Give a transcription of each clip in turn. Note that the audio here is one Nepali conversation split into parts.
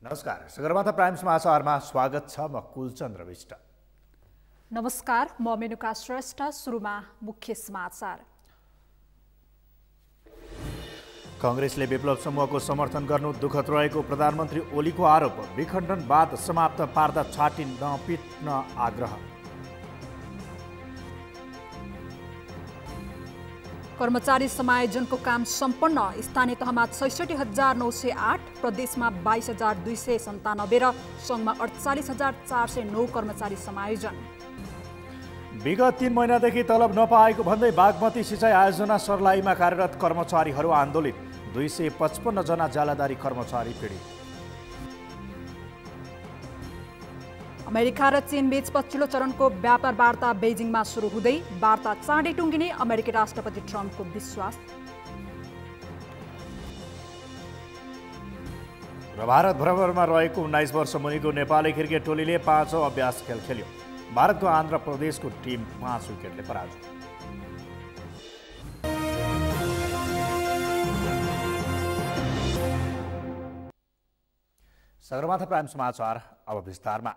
नमस्कार, सगरमाथा प्राइम समाचारमा स्वागत छ। म कुलचन्द्र विष्ट। नमस्कार, म मेनुका श्रेष्ठ। सुरुमा मुख्य समाचार। कांग्रेसले विप्लव समूहको समर्थन गर्नु दुखद रहेको प्रधानमन्त्री ओलीको आरोप। विखण्डनवाद समाप्त पार्दा छाती नपिट्न आग्रह। कर्मचारी समायोजनको काम सम्पन्न। स्थानीय तहमा 66,908, प्रदेशमा 22,297 र सङ्घमा 48,409 कर्मचारी समायोजन। विगत 3 महिनादेखि तलब नपाएको भन्दै बागमती सिँचाइ आयोजना सर्लाहीमा कार्यरत कर्मचारीहरू आन्दोलित। 255 जना जालादारी कर्मचारी पीडित। अमेरिका र चीनबीच पछिल्लो चरणको व्यापार वार्ता बेजिङमा सुरु हुँदै वार्ता चाँडै टुङ्गिने अमेरिकी राष्ट्रपति ट्रम्पको विश्वास। र भारत भ्रमणमा रहेको 19 वर्ष मुनिको नेपाली क्रिकेट टोलीले 5औं अभ्यास खेल खेल्यो। भारतको आन्ध्र प्रदेशको टिम 5 विकेटले पराजित। सगरमाथा प्राइम समाचार अब विस्तारमा।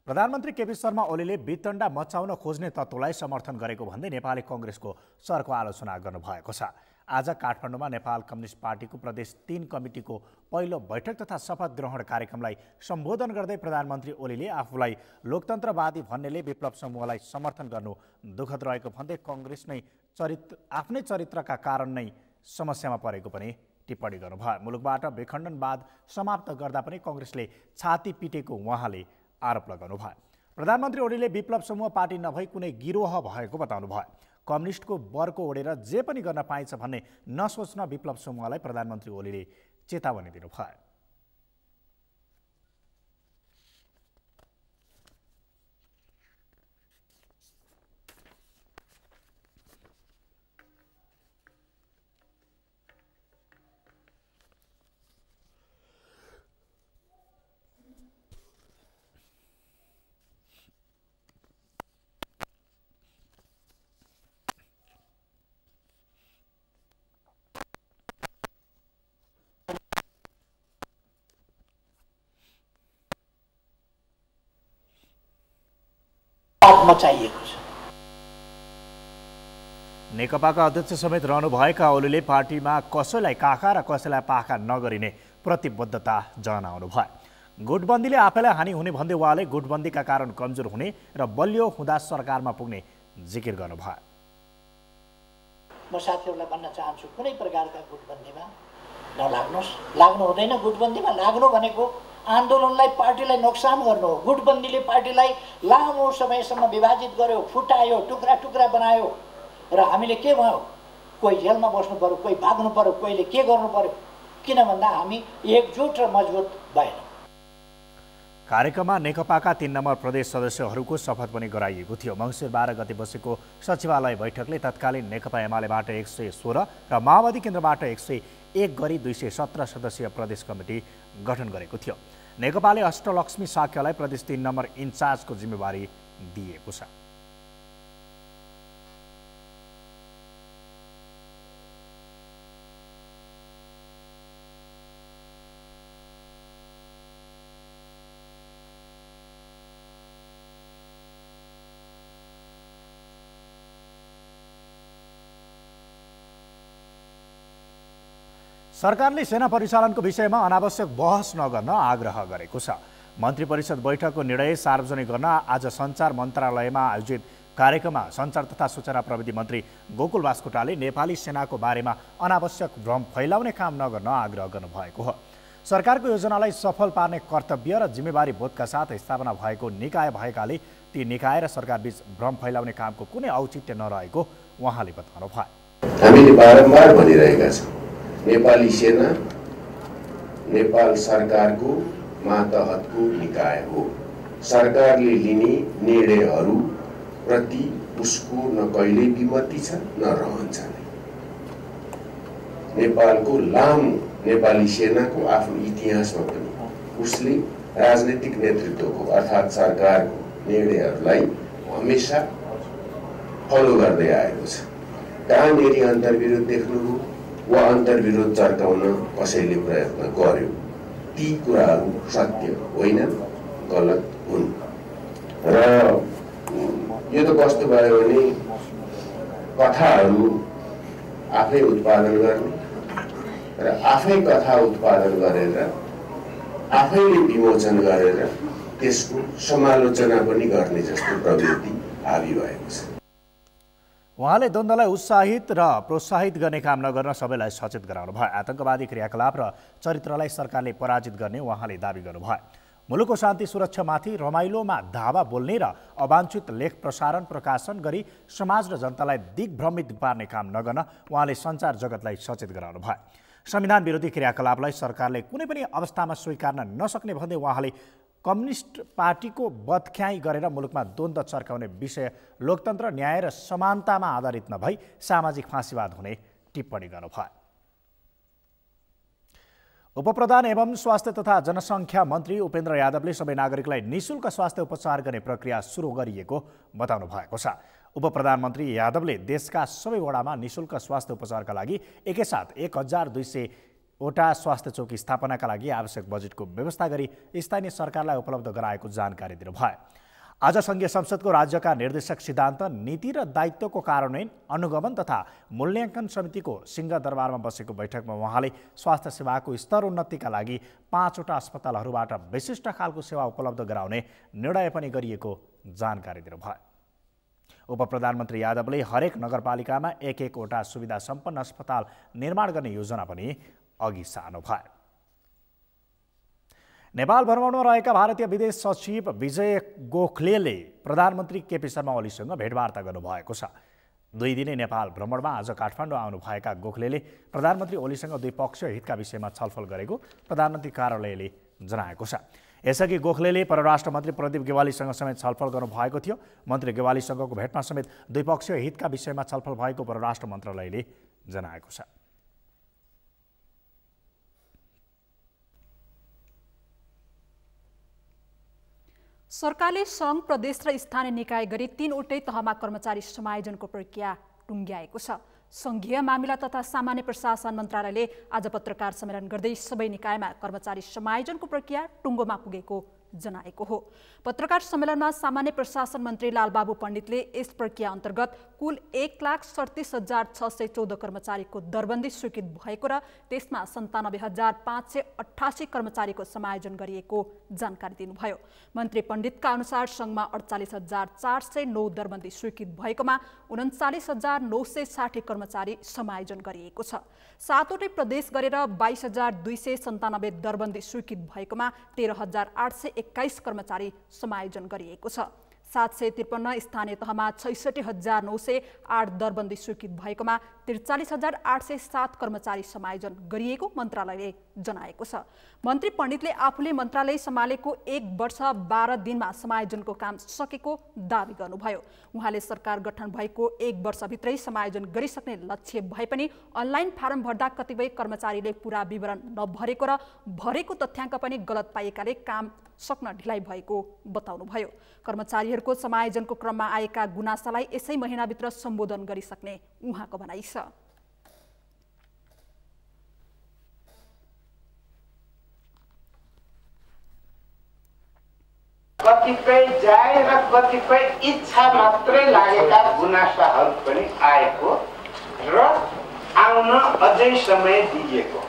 प्रधानमन्त्री केपी शर्मा ओलीले वितण्डा मचाउन खोज्ने तत्त्वलाई समर्थन गरेको भन्दै नेपाली कांग्रेसको सर्को आलोचना गर्नुभएको छ। आज काठमाडौँमा नेपाल कम्युनिस्ट पार्टीको प्रदेश 3 कमिटीको पहिलो बैठक तथा शपथ ग्रहण कार्यक्रमलाई सम्बोधन गर्दै प्रधानमन्त्री ओलीले आफूलाई लोकतन्त्रवादी भन्नेले विप्लव समूहलाई समर्थन गर्नु दुखद रहेको भन्दै कांग्रेस नै आफ्नै चरित्रका कारण नै समस्यामा परेको पनि टिप्पणी गर्नुभयो। मुलुकबाट विखण्डनवाद समाप्त गर्दा पनि कांग्रेसले छाती पिटेको उहाँले आरोप लगाउनुभयो। प्रधानमन्त्री ओलीले विप्लव समूह पार्टी नभई कुनै गिरोह भएको बताउनुभयो। कम्युनिस्टको बरको ओढेर जे पनि गर्न पाइन्छ भन्ने नसोच्न विप्लव समूहलाई प्रधानमन्त्री ओलीले चेतावनी दिनुभयो। मचाइएको छ। नेकपाका अध्यक्ष समेत रहनुभएका ओलीले पार्टीमा कसैलाई काखा र कसैलाई पाखा नगरिने प्रतिबद्धता जनाउनु भयो। गुटबन्दीले आफैलाई हानि हुने भन्दै उहाँले गुटबन्दीका कारण कमजोर हुने र बलियो हुँदा सरकारमा पुग्ने जिकिर गर्नुभयो। म साथीहरूलाई भन्न चाहन्छु, कुनै प्रकारका गुटबन्दीमा नलाग्नुहोस्। लाग्नु हुँदैन। गुटबन्दीमा लाग्नु भनेको आन्दोलनलाई, पार्टीलाई नोक्सान गर्नु हो। गुटबन्दीले पार्टीलाई लामो समयसम्म विभाजित गर्यो, फुटायो, टुक्रा टुक्रा बनायो र हामीले के भयो? कोही जेलमा बस्नु पर्यो, कोही भाग्नु पर्यो, कोहीले के गर्नु पर्यो। किन भन्दा हामी एकजुट र मजबुत भएनौँ। कार्यक्रममा नेकपाका 3 नम्बर प्रदेश सदस्यहरूको शपथ पनि गराइएको थियो। मङ्सिर 12 गते बसेको सचिवालय बैठकले तत्कालीन नेकपा एमालेबाट 116 र माओवादी केन्द्रबाट 101 गरी 217 सदस्यीय प्रदेश कमिटी गठन गरेको थियो। नेकपाले अष्टलक्ष्मी साक्यलाई प्रदेश 3 नम्बर इन्चार्जको जिम्मेवारी दिएको छ। सरकारले सेना परिचालनको विषयमा अनावश्यक बहस नगर्न आग्रह गरेको छ। मन्त्री परिषद बैठकको निर्णय सार्वजनिक गर्न आज सञ्चार मन्त्रालयमा आयोजित कार्यक्रममा सञ्चार तथा सूचना प्रविधि मन्त्री गोकुल बास्कोटाले नेपाली सेनाको बारेमा अनावश्यक भ्रम फैलाउने काम नगर्न आग्रह गर्नुभएको हो। सरकारको योजनालाई सफल पार्ने कर्तव्य र जिम्मेवारी बोधका साथ स्थापना भएको निकाय भएकाले ती निकाय र सरकारबीच भ्रम फैलाउने कामको कुनै औचित्य नरहेको उहाँले बताउनुभयो। हामीले बारम्बार भनिरहेका छौँ, नेपाली सेना नेपाल सरकारको मातहतको निकाय हो। सरकारले लिने निर्णयहरू प्रति उसको न कहिल्यै विमति छ न रहन्छ। नेपालको लामो नेपाली सेनाको आफ्नो इतिहासमा पनि उसले राजनीतिक नेतृत्वको अर्थात् सरकारको निर्णयहरूलाई हमेसा फलो गर्दै आएको छ। कहाँनेरि अन्तर्विरोध देख्नु वा अन्तर्विरोध चर्काउन कसैले प्रयत्न गर्यो ती कुराहरू सत्य होइनन्, गलत हुन्। र यो त कस्तो भयो भने कथाहरू आफै उत्पादन गर्ने र आफै कथा उत्पादन गरेर आफैले विमोचन गरेर त्यसको समालोचना पनि गर्ने जस्तो प्रवृत्ति हावी भएको छ। उहाँले द्वन्द्वलाई उत्साहित र प्रोत्साहित गर्ने काम नगर्न सबैलाई सचेत गराउनु भयो। आतंकवादी क्रियाकलाप र चरित्रलाई सरकारले पराजित गर्ने उहाँले दाबी गर्नुभयो। मुलुकको शान्ति सुरक्षामाथि रमाइलोमा धावा बोल्ने र अवाञ्छित लेख प्रसारण प्रकाशन गरी समाज र जनतालाई दिग्भ्रमित पार्ने काम नगर्न उहाँले सञ्चार जगतलाई सचेत गराउनु भयो। संविधान विरोधी क्रियाकलापलाई सरकारले कुनै पनि अवस्थामा स्वीकार्न नसक्ने भन्दै उहाँले कम्युनिस्ट पार्टीको बदख्याई गरेर मुलुकमा द्वन्द्व चर्काउने विषय लोकतन्त्र, न्याय र समानतामा आधारित नभई सामाजिक फाँसीवाद हुने टिप्पणी गर्नुभयो। उपप्रधान एवं स्वास्थ्य तथा जनसङ्ख्या मन्त्री उपेन्द्र यादवले सबै नागरिकलाई निःशुल्क स्वास्थ्य उपचार गर्ने प्रक्रिया सुरु गरिएको बताउनु भएको छ। उपप्रधानमन्त्री यादवले देशका सबै वडामा निःशुल्क स्वास्थ्य उपचारका लागि एकैसाथ 1200वटा स्वास्थ्य चौकी स्थापनाका लागि आवश्यक बजेटको व्यवस्था गरी स्थानीय सरकारलाई उपलब्ध गराएको जानकारी दिनुभयो। आज संघीय संसदको राज्यका निर्देशक सिद्धान्त, नीति र दायित्वको कार्यान्वयन, अनुगमन तथा मूल्याङ्कन समितिको सिंहदरबारमा बसेको बैठकमा उहाँले स्वास्थ्य सेवाको स्तर उन्नतिका लागि 5वटा अस्पतालहरूबाट विशिष्ट खालको सेवा उपलब्ध गराउने निर्णय पनि गरिएको जानकारी दिनुभयो। उपप्रधानमन्त्री यादवले हरेक नगरपालिकामा 1-1वटा सुविधा सम्पन्न अस्पताल निर्माण गर्ने योजना पनि अघि सार्नुभयो। नेपाल भ्रमणमा रहेका भारतीय विदेश सचिव विजय गोखलेले प्रधानमन्त्री केपी शर्मा ओलीसँग भेटवार्ता गर्नुभएको छ। 2 दिने नेपाल भ्रमणमा आज काठमाडौँ आउनुभएका गोखलेले प्रधानमन्त्री ओलीसँग द्विपक्षीय हितका विषयमा छलफल गरेको प्रधानमन्त्री कार्यालयले जनाएको छ। यसअघि गोखलेले परराष्ट्र मन्त्री प्रदीप गेवालीसँग समेत छलफल गर्नुभएको थियो। मन्त्री गेवालीसँगको भेटमा समेत द्विपक्षीय हितका विषयमा छलफल भएको परराष्ट्र मन्त्रालयले जनाएको छ। सरकारले सङ्घ, प्रदेश र स्थानीय निकाय गरी 3वटै तहमा कर्मचारी समायोजनको प्रक्रिया टुङ्ग्याएको छ। सङ्घीय मामिला तथा सामान्य प्रशासन मन्त्रालयले आज पत्रकार सम्मेलन गर्दै सबै निकायमा कर्मचारी समायोजनको प्रक्रिया टुङ्गोमा पुगेको जनाएको हो। पत्रकार सम्मेलनमा सामान्य प्रशासन मन्त्री लालबाबु पण्डितले यस प्रक्रिया अन्तर्गत कुल 1,37,614 कर्मचारीको दरबन्दी स्वीकृत भएको र त्यसमा 97,588 कर्मचारीको समायोजन गरिएको जानकारी दिनुभयो। मन्त्री पण्डितका अनुसार सङ्घमा 48,409 दरबन्दी स्वीकृत भएकोमा 39,960 कर्मचारी समायोजन गरिएको छ। 7वटै प्रदेश गरेर 22,297 दरबन्दी स्वीकृत भएकोमा 13,821 कर्मचारी समायोजन गरिएको छ। 753 स्थानीय तहमा 66,908 दरबन्दी स्वीकृत भएकोमा 43,807 कर्मचारी समायोजन गरिएको मन्त्रालयले जनाएको छ। मन्त्री पण्डितले आफूले मन्त्रालय सम्हालेको 1 वर्ष 12 दिनमा समायोजनको काम सकेको दावी गर्नुभयो। उहाँले सरकार गठन भएको 1 वर्षभित्रै समायोजन गरिसक्ने लक्ष्य भए पनि अनलाइन फारम भर्दा कतिपय कर्मचारीले पूरा विवरण नभरेको र भरेको तथ्याङ्क पनि गलत पाएकाले काम सक्न ढिलाइ भएको बताउनुभयो। कर्मचारीहरूको समायोजनको क्रममा आएका गुनासालाई यसै महिनाभित्र सम्बोधन गरिसक्ने उहाँको भनाइ छ। कतिपय जाय र कतिपय इच्छा मात्रै लागेका गुनासाहरू पनि आएको र आउन अझै समय दिइएको।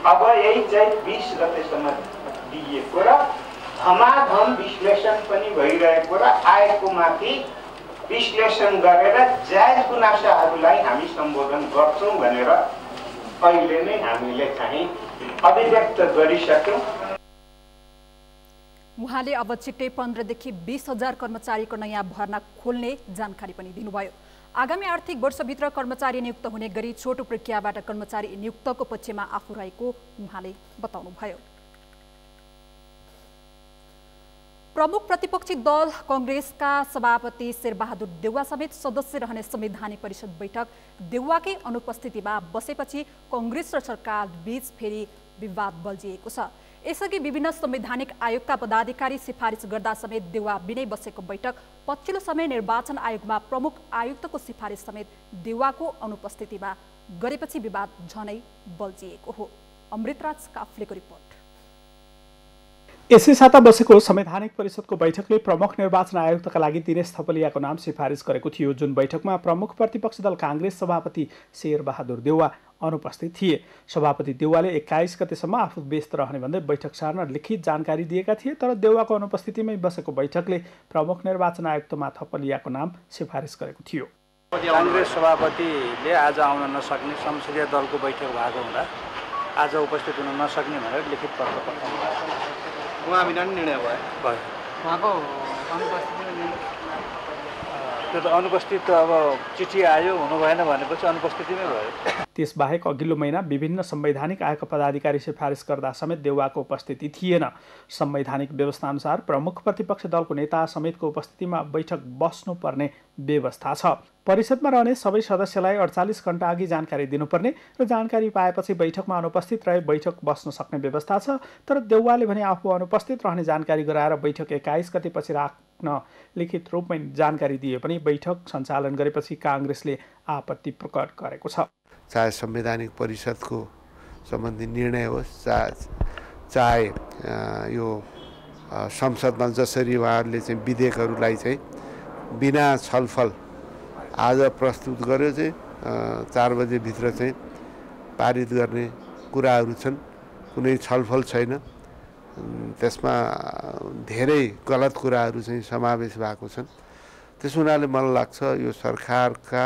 अब यही चाहिँ 20 गतेसम्म दिइएको र धमाधम विश्लेषण पनि भइरहेको र आएको माथि विश्लेषण गरेर जायज गुनासाहरूलाई हामी सम्बोधन गर्छौँ भनेर अहिले नै हामीले चाहिँ अभिव्यक्त गरिसक्यौँ। उहाँले अब छिट्टै 15,000 देखि 20,000 कर्मचारीको नयाँ भर्ना खोल्ने जानकारी पनि दिनुभयो। आगामी आर्थिक वर्षभित्र कर्मचारी नियुक्त हुने गरी छोटो प्रक्रियाबाट कर्मचारी नियुक्तको पक्षमा आफू रहेको उहाँले बताउनुभयो। प्रमुख प्रतिपक्षी दल कांग्रेसका सभापति शेरबहादुर देउवा समेत सदस्य रहने संवैधानिक परिषद बैठक देउवाकै अनुपस्थितिमा बसेपछि कांग्रेस र सरकार बीच फेरि विवाद बल्झिएको छ। यसअघि विभिन्न संवैधानिक आयोगका पदाधिकारी सिफारिस गर्दा समेत देउवा बिनै बसेको बैठक पछिल्लो समय निर्वाचन आयोगमा प्रमुख आयुक्तको सिफारिस समेत देउवाको अनुपस्थितिमा गरेपछि विवाद झनै बल्झिएको हो। अमृतराज काफ्लेको रिपोर्ट। यसै साता बसेको संवैधानिक परिषदको बैठकले प्रमुख निर्वाचन आयुक्तका लागि दिनेश थपलियाको नाम सिफारिस गरेको थियो, जुन बैठकमा प्रमुख प्रतिपक्षी दल काङ्ग्रेस सभापति शेरबहादुर देउवा अनुपस्थित थिए। सभापति देउवाले 21 गतेसम्म आफू व्यस्त रहने भन्दै बैठक सार्न लिखित जानकारी दिएका थिए, तर देउवाको अनुपस्थितिमै बसेको बैठकले प्रमुख निर्वाचन आयुक्तमा थपलियाको नाम सिफारिस गरेको थियो। काङ्ग्रेस सभापतिले आज आउन नसक्ने संसदीय दलको बैठक भएको हुँदा आज उपस्थित हुन नसक्ने भनेर लिखित पत्र पठाउनु भएको उहाँ बिना निर्णय भयो। उहाँको त्यो त अनुपस्थित अब चिठी आयो हुनु भएन भनेपछि अनुपस्थितिमै भयो। त्यसबाहेक अघिल्लो महिना विभिन्न संवैधानिक आयोगका पदाधिकारी सिफारिस गर्दा समेत देउवाको उपस्थिति थिएन। संवैधानिक व्यवस्थाअनुसार प्रमुख प्रतिपक्ष दलको नेता समेतको उपस्थितिमा बैठक बस्नुपर्ने व्यवस्था छ। परिषदमा रहने सबै सदस्यलाई 48 घण्टा अघि जानकारी दिनुपर्ने र जानकारी पाएपछि बैठकमा अनुपस्थित रहे बैठक बस्न सक्ने व्यवस्था छ। तर देउवाले भने आफू अनुपस्थित रहने जानकारी गराएर बैठक 21 गतेपछि राख्न लिखित रूपमै जानकारी दिए पनि बैठक सञ्चालन गरेपछि काङ्ग्रेसले आपत्ति प्रकट गरेको छ। चाहे संवैधानिक परिषदको सम्बन्धी निर्णय होस्, चाहे यो संसदमा जसरी उहाँहरूले चाहिँ विधेयकहरूलाई चाहिँ बिना छलफल आज प्रस्तुत गर्यो चाहिँ 4 बजेभित्र चाहिँ पारित गर्ने कुराहरू छन्, कुनै छलफल छैन। त्यसमा धेरै गलत कुराहरू चाहिँ समावेश भएको छन्। त्यस हुनाले मलाई लाग्छ यो सरकारका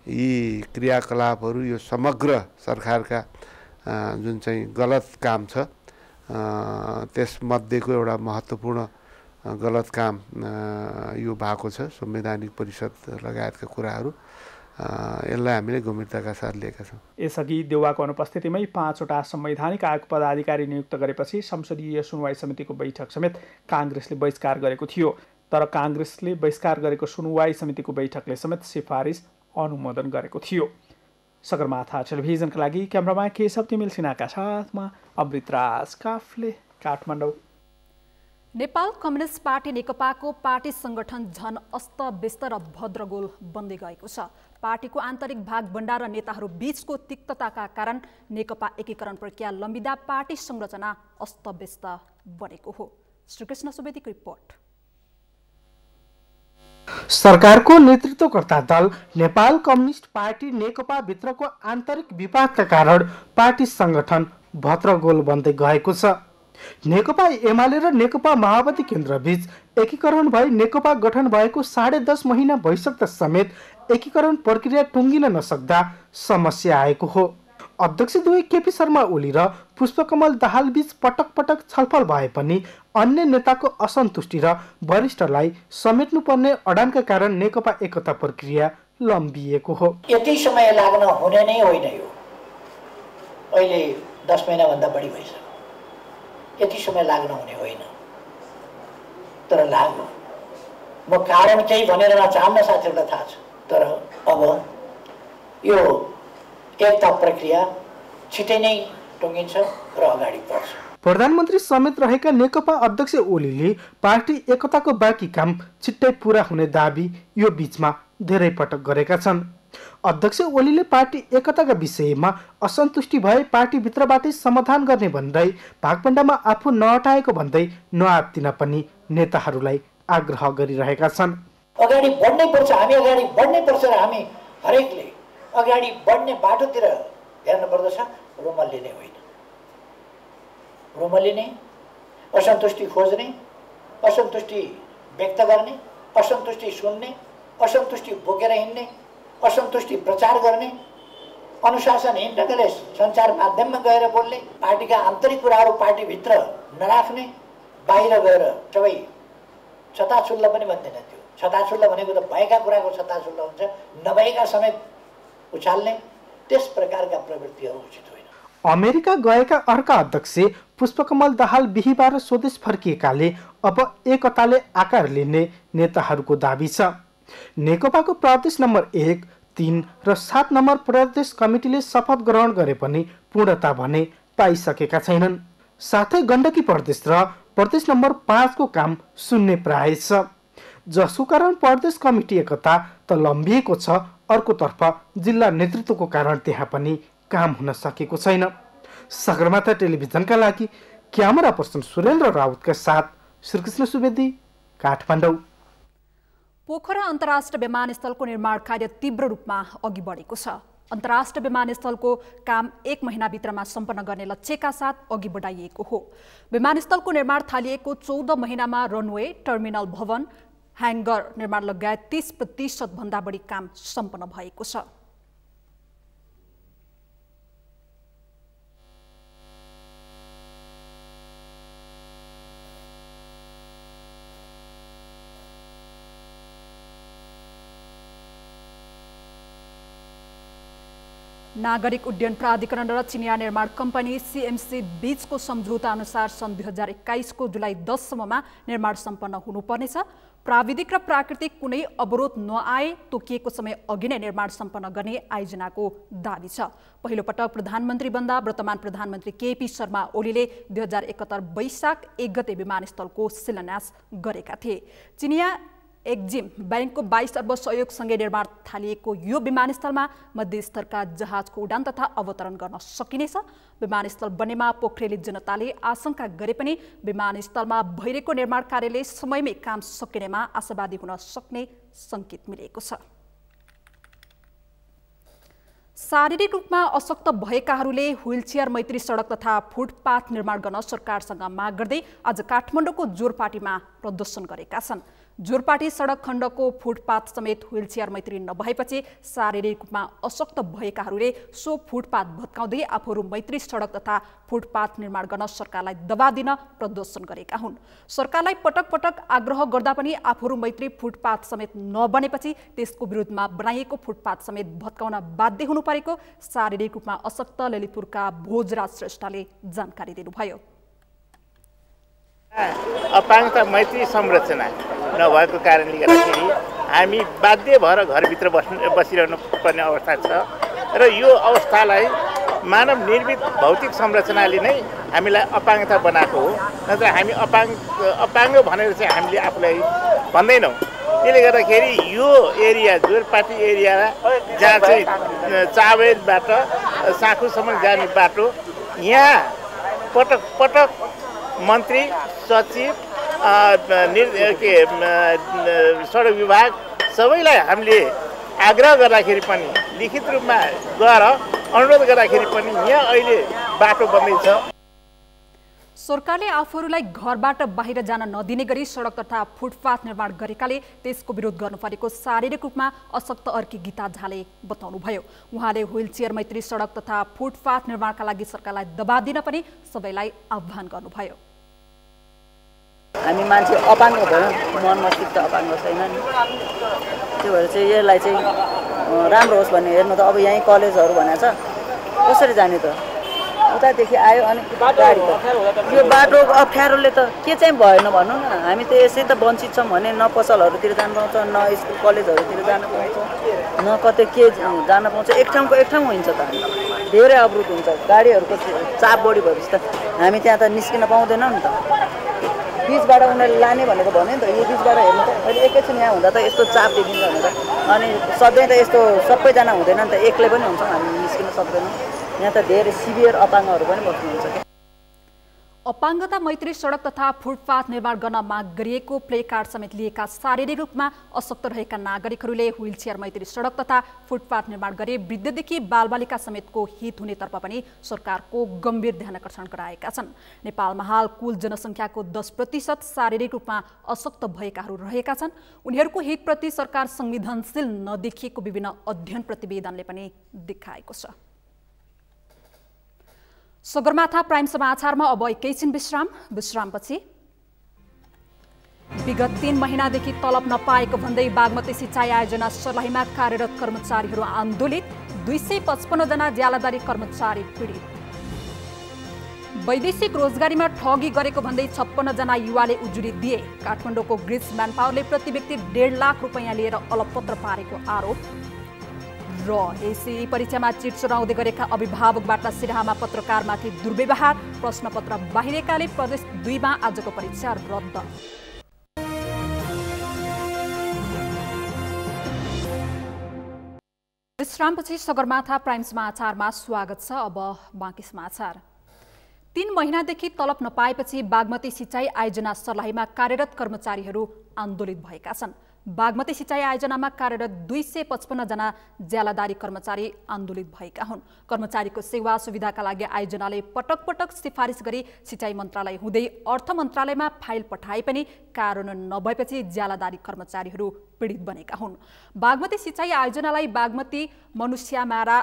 यी क्रियाकलापहरू यो समग्र सरकारका जुन चाहिँ गलत काम छ त्यसमध्येको एउटा महत्त्वपूर्ण गलत काम यो भएको छ। संवैधानिक परिषद लगायतका कुराहरू यसलाई हामीले गम्भीरताका साथ लिएका छौँ। यसअघि देउवाको अनुपस्थितिमै 5 वटा संवैधानिक आयोग पदाधिकारी नियुक्त गरेपछि संसदीय सुनवाई समितिको बैठक समेत काङ्ग्रेसले बहिष्कार गरेको थियो। तर काङ्ग्रेसले बहिष्कार गरेको सुनवाई समितिको बैठकले समेत सिफारिस अनुमोदन गरेको थियो। सगरमाथा टेलिभिजनका लागि क्यामेरामा केशव तिमिल सिन्हाका साथमा अमृतराज काफ्ले, काठमाडौँ। नेपाल कम्युनिस्ट पार्टी नेकपाको पार्टी संगठन झन अस्तव्यस्त र भद्रगोल बन्दै गएको छ। पार्टीको आन्तरिक भागभण्डा र नेताहरू बीचको तिक्तताका कारण नेकपा एकीकरण प्रक्रिया लम्बिँदा पार्टी संरचना अस्तव्यस्त बनेको हो। श्रीकृष्ण सुवेदीको रिपोर्ट। सरकारको नेतृत्वकर्ता दल नेपाल कम्युनिस्ट पार्टी नेकपा भित्रको आन्तरिक विवादका कारण पार्टी संगठन भद्रगोल बन्दै गएको छ। नेकपा एमाले र नेकपा माओवादी केन्द्र बीच एकीकरण भई नेकपा गठन भएको 10.5 महिना भइसक्दा समेत एकीकरण प्रक्रिया टुङ्गिन नसक्दा समस्या आएको हो। अध्यक्ष दुई केपी शर्मा ओली र पुष्पकमल दाहाल बीच पटक पटक छलफल भए पनि अन्य नेताको असन्तुष्टि र वरिष्ठलाई समेट्नुपर्ने अडानका कारण नेकपा एकता प्रक्रिया लम्बिएको हो। यति समय लाग्न हुने नै होइन। यो अहिले 10 महिना भन्दा बढी भइसक्यो। यति समय लाग्न हुने होइन, तर लाग्यो। म कारण केही भनेर नचाहन्न, साथीहरूलाई थाहा छ। तर अब यो एकता प्रक्रिया छिटै नै टुङ्गिन्छ र अगाडि बढ्छ। प्रधानमन्त्री समेत रहेका नेकपा अध्यक्ष ओलीले पार्टी एकताको बाँकी काम छिट्टै पूरा हुने दाबी यो बीचमा धेरै पटक गरेका छन्। अध्यक्ष ओलीले पार्टी एकताका विषयमा असन्तुष्टि भए पार्टीभित्रबाटै समाधान गर्ने भन्दै भागभण्डामा आफू नहटाएको भन्दै नआत्तिन पनि नेताहरूलाई आग्रह गरिरहेका छन्। अगाडि बढ्नै पर्छ, हामी अगाडि बढ्नै पर्छ र हामी हरेकले अगाडि बढ्ने बाटोतिर हेर्नु पर्दछ। रोमल्लिने होइन, रोमल्लिने, असन्तुष्टि खोज्ने, असन्तुष्टि व्यक्त गर्ने, असन्तुष्टि सुन्ने, असन्तुष्टि बोकेर हिँड्ने, असन्तुष्टि प्रचार गर्ने, अनुशासनहीन ढङ्गले सञ्चार माध्यममा गएर बोल्ने, पार्टीका आन्तरिक कुराहरू पार्टीभित्र नराख्ने, बाहिर गएर सबै छताछुल्ल पनि भन्दैन। त्यो छताछुल्ल भनेको त भएका कुराको छताछुल्ल हुन्छ, नभएका समेत उछाल्ने, त्यस प्रकारका प्रवृत्तिहरू उचित होइन। अमेरिका गएका अर्का अध्यक्ष पुष्पकमल दाहाल बिहीबार स्वदेश फर्किएकाले अब एकताले आकार लिने नेताहरूको दाबी छ। नेकपाको प्रदेश नम्बर 1, 3 र 7 नम्बर प्रदेश कमिटीले शपथ ग्रहण गरे पनि पूर्णता भने पाइसकेका छैनन्। साथै गण्डकी प्रदेश र प्रदेश नम्बर 5 को काम शून्य प्राय छ, जसको कारण प्रदेश कमिटी एकता त लम्बिएको छ, अर्कोतर्फ जिल्ला नेतृत्वको कारण त्यहाँ पनि काम हुन सकेको छैन। सगरमाथा टेलिभिजनका लागि क्यामेरा पर्सन सुरेन्द्र राउतका साथ श्रीकृष्ण सुवेदी, काठमाडौँ। पोखरा अन्तर्राष्ट्रिय विमानस्थलको निर्माण कार्य तीव्र रूपमा अघि बढेको छ। अन्तर्राष्ट्रिय विमानस्थलको काम 1 महिनाभित्रमा सम्पन्न गर्ने लक्ष्यका साथ अघि बढाइएको हो। विमानस्थलको निर्माण थालिएको 14 महिनामा रनवे, टर्मिनल भवन, ह्याङ्गर निर्माण लगायत 30% भन्दा बढी काम सम्पन्न भएको छ। नागरिक उड्डयन प्राधिकरण र चिनिया निर्माण कम्पनी CMC बीचको सम्झौता अनुसार सन् 2021 को जुलाई 10 सम्ममा निर्माण सम्पन्न हुनुपर्नेछ। प्राविधिक र प्राकृतिक कुनै अवरोध नआए तोकिएको समय अघि नै निर्माण सम्पन्न गर्ने आयोजनाको दाबी छ। पहिलो पटक प्रधानमन्त्री बन्दा वर्तमान प्रधानमन्त्री KP शर्मा ओलीले 2071 वैशाख 1 गते विमानस्थलको शिलान्यास गरेका थिए। चिनिया एक्जिम बैंकको 22 अर्ब सहयोगसँगै निर्माण थालिएको यो विमानस्थलमा मध्यस्तरका जहाजको उडान तथा अवतरण गर्न सकिनेछ। विमानस्थल बनेमा पोखरेली जनताले आशंका गरे पनि विमानस्थलमा भइरहेको निर्माण कार्यले समयमै काम सकिनेमा आशावादी हुन सक्ने संकेत मिलेको छ। शारीरिक रूपमा अशक्त भएकाहरूले व्हीलचेयर मैत्री सडक तथा फुटपाथ निर्माण गर्न सरकारसँग माग गर्दै आज काठमाडौँको जोरपाटीमा प्रदर्शन गरेका छन्। जोरपाटी सडक खण्डको फुटपाथ समेत व्हीलचेयर मैत्री नभएपछि शारीरिक रूपमा अशक्त भएकाहरूले सो फुटपाथ भत्काउँदै आफूहरू मैत्री सडक तथा फुटपाथ निर्माण गर्न सरकारलाई दबाब दिन प्रदर्शन गरेका हुन्। सरकारलाई पटक पटक आग्रह गर्दा पनि आफूहरू मैत्री फुटपाथ समेत नबनेपछि त्यसको विरुद्धमा बनाइएको फुटपाथ समेत भत्काउन बाध्य हुनु परेको शारीरिक रूपमा अशक्त ललितपुरका भोजराज श्रेष्ठले जानकारी दिनुभयो। अपाङ्गता मैत्री संरचना नभएको कारणले गर्दाखेरि हामी बाध्य भएर घरभित्र बसिरहनु पर्ने अवस्था छ र यो अवस्थालाई मानव निर्मित भौतिक संरचनाले नै हामीलाई अपाङ्गता बनाएको हो। नत्र हामी अपाङ्ग भनेर चाहिँ हामीले आफूलाई भन्दैनौँ। त्यसले गर्दाखेरि यो एरिया जोरपाटी एरिया जहाँ चाहिँ चाबेरबाट साँखुसम्म जाने बाटो, यहाँ पटक पटक मन्त्री, सचिव, सडक विभाग सबैलाई हामीले आग्रह गर्दाखेरि पनि, लिखित रूपमा गएर अनुरोध गर्दाखेरि पनि यहाँ अहिले बाटो बन्दैछ। सरकारले आफूहरूलाई घरबाट बाहिर जान नदिने गरी सडक तथा फुटपाथ निर्माण गरेकाले त्यसको विरोध गर्नु परेको शारीरिक रूपमा अशक्त अर्की गीता झाले बताउनुभयो। उहाँले व्हीलचेयर मैत्री सडक तथा फुटपाथ निर्माणका लागि सरकारलाई दबाब दिन पनि सबैलाई आह्वान गर्नुभयो। हामी मान्छे अपाङ्ग भयो, मन मस्तिष्क अपाङ्ग छैन नि, त्यो भएर चाहिँ यसलाई चाहिँ राम्रो होस् भन्ने हेर्नु त। अब यहीँ कलेजहरू भनेको छ, कसरी जाने त? उतादेखि आयो अनि गाडी त यो बाटोको अप्ठ्यारोले त के चाहिँ भएन भन्नु न। हामी त यसै त वञ्चित छौँ भने न पसलहरूतिर जानु पाउँछ, न स्कुल कलेजहरूतिर जानु पाउँछ, न कतै के जान पाउँछ। एक ठाउँको एक ठाउँ हुन्छ त, धेरै अवरोध हुन्छ। गाडीहरूको चाप बढी भएपछि त हामी त्यहाँ त निस्किन पाउँदैनौँ नि त। बिचबाट उनीहरूले लाने भनेको भन्यो नि त। यो बिचबाट हेर्नु त अहिले एकैछिन यहाँ हुँदा त यस्तो चाप देखिन्छ भनेर, अनि सधैँ त यस्तो सबैजना हुँदैन नि त, एक्लै पनि हुन्छौँ हामी, निस्किन सक्दैनौँ। यहाँ त धेरै सिभियर अपाङ्गहरू पनि बस्नुहुन्छ। अपाङ्गता मैत्री सडक तथा फुटपाथ निर्माण गर्न माग गरिएको प्ले कार्ड समेत लिएका शारीरिक रूपमा अशक्त रहेका नागरिकहरूले व्हीलचेयर मैत्री सडक तथा फुटपाथ निर्माण गरे वृद्धदेखि बालबालिका समेतको हित हुनेतर्फ पनि सरकारको गम्भीर ध्यानाकर्षण गराएका छन्। नेपालमा हाल कुल जनसङ्ख्याको 10% शारीरिक रूपमा अशक्त भएकाहरू रहेका छन्। उनीहरूको हितप्रति सरकार संवेदनशील नदेखिएको विभिन्न अध्ययन प्रतिवेदनले पनि देखाएको छ। सगरमाथा प्राइम समाचारमा अब एकैछिन विश्रामपछि विगत 3 महिनादेखि तलब नपाएको भन्दै बागमती सिंचाई आयोजना सर्लाहीमा कार्यरत कर्मचारीहरू आन्दोलित, 255 जना ज्यालादारी कर्मचारी पीडित। वैदेशिक रोजगारीमा ठगी गरेको भन्दै 56 जना युवाले उजुरी दिए। काठमाडौँको ग्रिस म्यानपावरले प्रति व्यक्ति 1.5 लाख रुपैयाँ लिएर अलपत्र पारेको आरोप र एसई परीक्षामा चिट चुराउँदै गरेका अभिभावकबाट सिराहामा पत्रकारमाथि दुर्व्यवहार, प्रश्नपत्र बाहिरिएकाले प्रदेश 2 मा आजको परीक्षा रद्द। विश्रामपछि सगरमाथा प्राइम समाचारमा स्वागत छ। अब बाँकी समाचार। 3 महिनादेखि तलब नपाएपछि बागमती सिँचाइ आयोजना सर्लाहीमा कार्यरत कर्मचारीहरू आन्दोलित भएका छन्। बागमती सिँचाइ आयोजनामा कार्यरत 255 जना ज्यालादारी कर्मचारी आन्दोलित भएका हुन्। कर्मचारीको सेवा सुविधाका लागि आयोजनाले पटक पटक सिफारिस गरी सिँचाइ मन्त्रालय हुँदै अर्थ मन्त्रालयमा फाइल पठाए पनि कार्यान्वयन नभएपछि ज्यालादारी कर्मचारीहरू पीडित बनेका हुन्। बागमती सिँचाइ आयोजनालाई बागमती मनुष्यमारा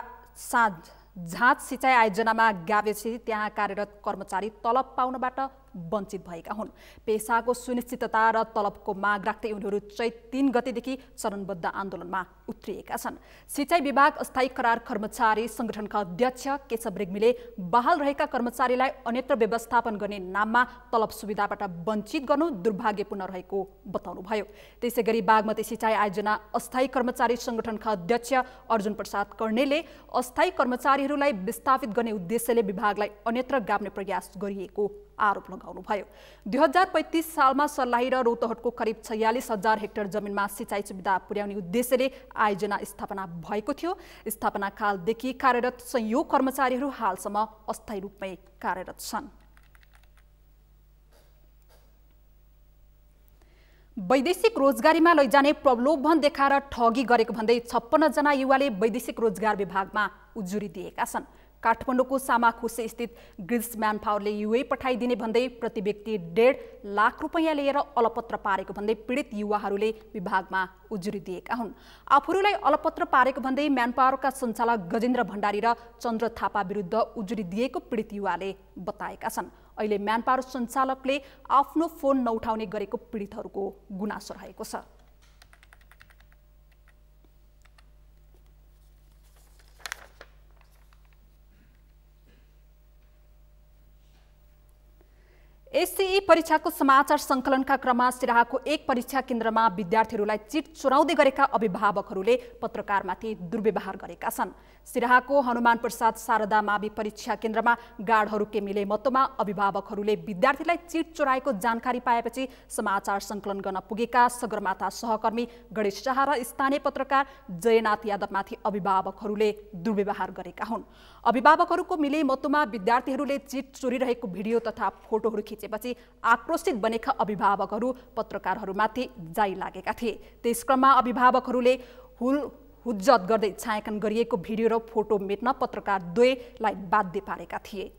झाँच सिँचाइ आयोजनामा गाभेपछि त्यहाँ कार्यरत कर्मचारी तलब पाउनबाट वञ्चित भएका हुन्। पेसाको सुनिश्चितता र तलबको माग राख्दै उनीहरू चैत 3 गतेदेखि चरणबद्ध आन्दोलनमा उत्रिएका छन्। सिँचाइ विभाग अस्थायी करार कर्मचारी संगठनका अध्यक्ष केशव रेग्मीले बहाल रहेका कर्मचारीलाई अन्यत्र व्यवस्थापन गर्ने नाममा तलब सुविधाबाट वञ्चित गर्नु दुर्भाग्यपूर्ण रहेको बताउनुभयो। त्यसैगरी बागमती सिँचाइ आयोजना अस्थायी कर्मचारी संगठनका अध्यक्ष अर्जुन प्रसाद कर्णेलले अस्थायी कर्मचारीहरूलाई विस्थापित गर्ने उद्देश्यले विभागलाई अन्यत्र गाभ्ने प्रयास गरिएको आरोप लगाउनुभयो। 2035 सालमा सर्लाही र रौतहटको करिब 46,000 हेक्टर जमिनमा सिँचाइ सुविधा पुर्याउने उद्देश्यले आयोजना स्थापना भएको थियो। स्थापना कालदेखि कार्यरत संयोग कर्मचारीहरू हालसम्म अस्थायी रूपमै कार्यरत छन्। वैदेशिक रोजगारीमा लैजाने प्रलोभन देखाएर ठगी गरेको भन्दै 56 जना युवाले वैदेशिक रोजगार विभागमा उजुरी दिएका छन्। काठमाडौँको सामाखुसे स्थित ग्रिल्स म्यानपावरले युए पठाइदिने भन्दै प्रति व्यक्ति 1.5 लाख रुपैयाँ लिएर अलपत्र पारेको भन्दै पीडित युवाहरूले विभागमा उजुरी दिएका हुन्। आफूहरूलाई अलपत्र पारेको भन्दै म्यानपावरका सञ्चालक गजेन्द्र भण्डारी र चन्द्र थापा विरुद्ध उजुरी दिएको पीडित युवाले बताएका छन्। अहिले म्यानपावर सञ्चालकले आफ्नो फोन नउठाउने गरेको पीडितहरूको गुनासो रहेको छ। एससीई परीक्षाको समाचार सङ्कलनका क्रममा सिराहाको एक परीक्षा केन्द्रमा विद्यार्थीहरूलाई चिट चुराउँदै गरेका अभिभावकहरूले पत्रकारमाथि दुर्व्यवहार गरेका छन्। सिराहाको हनुमान प्रसाद शारदा मावि परीक्षा केन्द्रमा गार्डहरू के मिले मतोमा अभिभावकहरूले विद्यार्थीलाई चिट चुराएको जानकारी पाएपछि समाचार सङ्कलन गर्न पुगेका सगरमाथा सहकर्मी गणेश शाह र स्थानीय पत्रकार जयनाथ यादवमाथि अभिभावकहरूले दुर्व्यवहार गरेका हुन्। अभिभावकहरूको मिले मतोमा विद्यार्थीहरूले चिट चोरिरहेको भिडियो तथा फोटोहरू खिचेपछि आक्रोशित बनेका अभिभावकहरू पत्रकारहरूमाथि जाइ लागेका थिए। त्यस क्रममा अभिभावकहरूले हुज्जत गर्दै छायाङ्कन गरिएको भिडियो र फोटो मेट्न पत्रकार द्वयलाई बाध्य पारेका थिए।